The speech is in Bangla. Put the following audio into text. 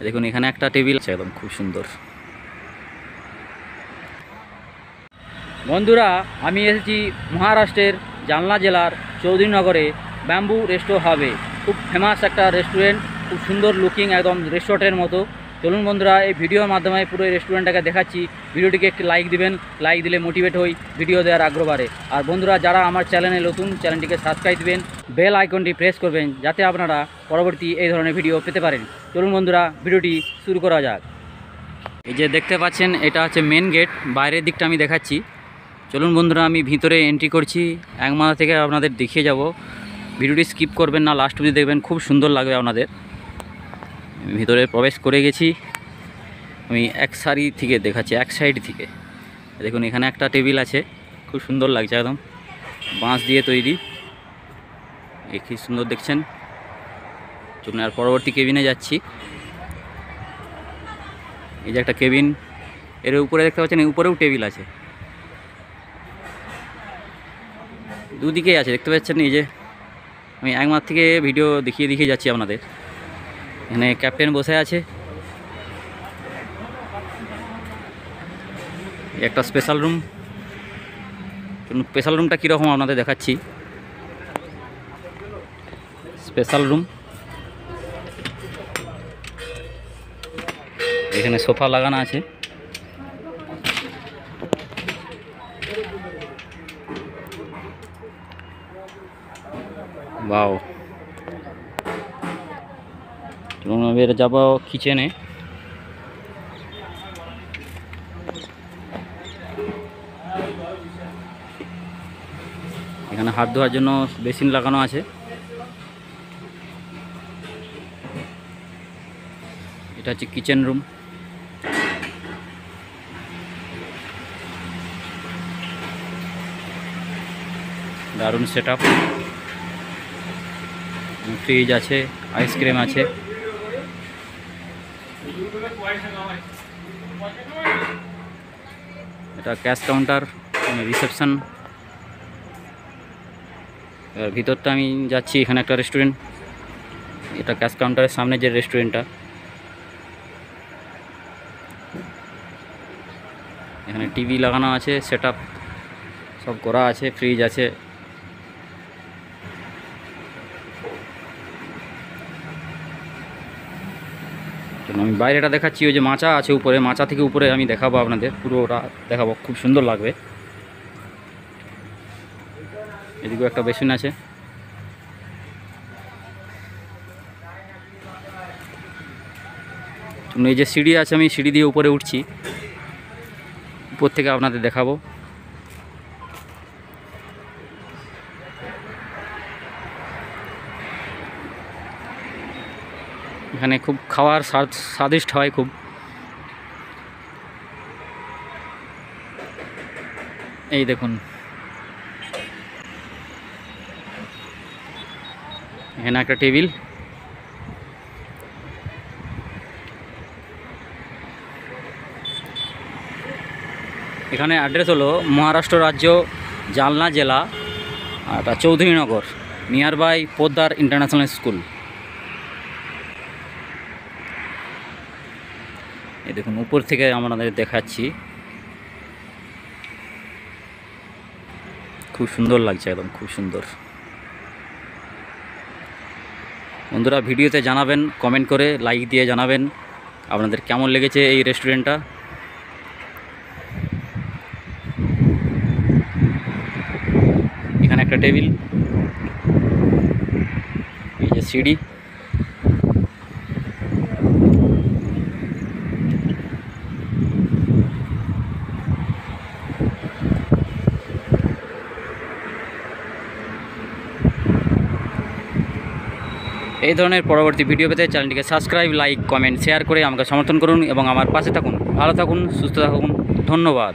দেখুন এখানে একটা টেবিল আছে একদম খুব সুন্দর। বন্ধুরা, আমি এসেছি মহারাষ্ট্রের জালনা জেলার চৌধুরীনগরে ব্যাম্বু রেস্টো হাবে। খুব ফেমাস একটা রেস্টুরেন্ট, খুব সুন্দর লুকিং, একদম রিসোর্টের মতো। চলুন বন্ধুরা, এই ভিডিওর মাধ্যমে পুরো এই রেস্টুরেন্টটাকে দেখাচ্ছি। ভিডিওটিকে একটি লাইক দিবেন, লাইক দিলে মোটিভেট হই, ভিডিও দেওয়ার আগ্রহ বাড়ে। আর বন্ধুরা, যারা আমার চ্যানেলে নতুন, চ্যানেলটিকে সাবস্ক্রাইব দিবেন, বেল আইকনটি প্রেস করবেন, যাতে আপনারা পরবর্তী এই ধরনের ভিডিও পেতে পারেন। চলুন বন্ধুরা, ভিডিওটি শুরু করা যাক। এই যে দেখতে পাচ্ছেন, এটা হচ্ছে মেন গেট। বাইরের দিকটা আমি দেখাচ্ছি। চলুন বন্ধুরা, আমি ভিতরে এন্ট্রি করছি। এক মাথা থেকে আপনাদের দেখিয়ে যাব। ভিডিওটি স্কিপ করবেন না, লাস্ট অবধি দেখবেন, খুব সুন্দর লাগবে আপনাদের। ভিতরে প্রবেশ করে গেছি। আমি এক সারি থেকে দেখাচ্ছি, এক সাইড থেকে। দেখুন এখানে একটা টেবিল আছে, খুব সুন্দর লাগছে, একদম বাঁশ দিয়ে তৈরি। কি সুন্দর দেখছেন। চলুন আর পরবর্তী কেবিনে যাচ্ছি। এই যে একটা কেবিন, এর উপরে দেখতে পাচ্ছেন, উপরেও টেবিল আছে, দুদিকেই আছে দেখতে পাচ্ছেন। এই যে আমি এক মাস থেকে ভিডিও দেখিয়ে যাচ্ছি আপনাদের। এখানে ক্যাপ্টেন বসে আছে। একটা স্পেশাল রুম। স্পেশাল রুমটা কীরকম আপনাদের দেখাচ্ছি। স্পেশাল রুম, এখানে সোফা লাগানো আছে। বাও, চলুন এবার যাব কিচেনে। এখানে হাত ধোয়ার জন্য বেসিন লাগানো আছে। এটা হচ্ছে কিচেন রুম। দারুণ সেটআপ। ফ্রিজ আছে, আইসক্রিম আছে। এটা ক্যাশ কাউন্টার, রিসেপশন। এবার ভিতরটা আমি যাচ্ছি। এখানে একটা রেস্টুরেন্ট। এটা ক্যাশ কাউন্টারের সামনে যে রেস্টুরেন্টটা। এখানে টিভি লাগানো আছে, সেটআপ সব করা আছে, ফ্রিজ আছে। আমি বাইরেটা দেখাচ্ছি। ওই যে মাচা আছে উপরে, মাচা থেকে উপরে আমি দেখাবো আপনাদের, পুরোটা দেখাবো, খুব সুন্দর লাগবে। এদিকেও একটা বেসিন আছে। এই যে সিঁড়ি আছে, আমি সিঁড়ি দিয়ে উপরে উঠছি। উপর থেকে আপনাদের দেখাবো। এখানে খুব খাওয়ার স্বাদিষ্ট হয় খুব। এই দেখুন, এখানে একটা টেবিল। এখানে অ্যাড্রেস হলো মহারাষ্ট্র রাজ্য, জালনা জেলা, আর Chowdhurinagar, near by Poddar international school. এই দেখুন উপর থেকে আমাদের দেখাচ্ছি, খুব সুন্দর লাগছে, একদম খুব সুন্দর। বন্ধুরা, ভিডিওতে জানাবেন, কমেন্ট করে লাইক দিয়ে জানাবেন আপনাদের কেমন লেগেছে এই রেস্টুরেন্টটা। এখানে একটা টেবিল, এই যে সিঁড়ি। এই ধরনের পরবর্তী ভিডিও পেতে চ্যানেলটিকে সাবস্ক্রাইব, লাইক, কমেন্ট, শেয়ার করে আমাকে সমর্থন করুন এবং আমার পাশে থাকুন। ভালো থাকুন, সুস্থ থাকুন। ধন্যবাদ।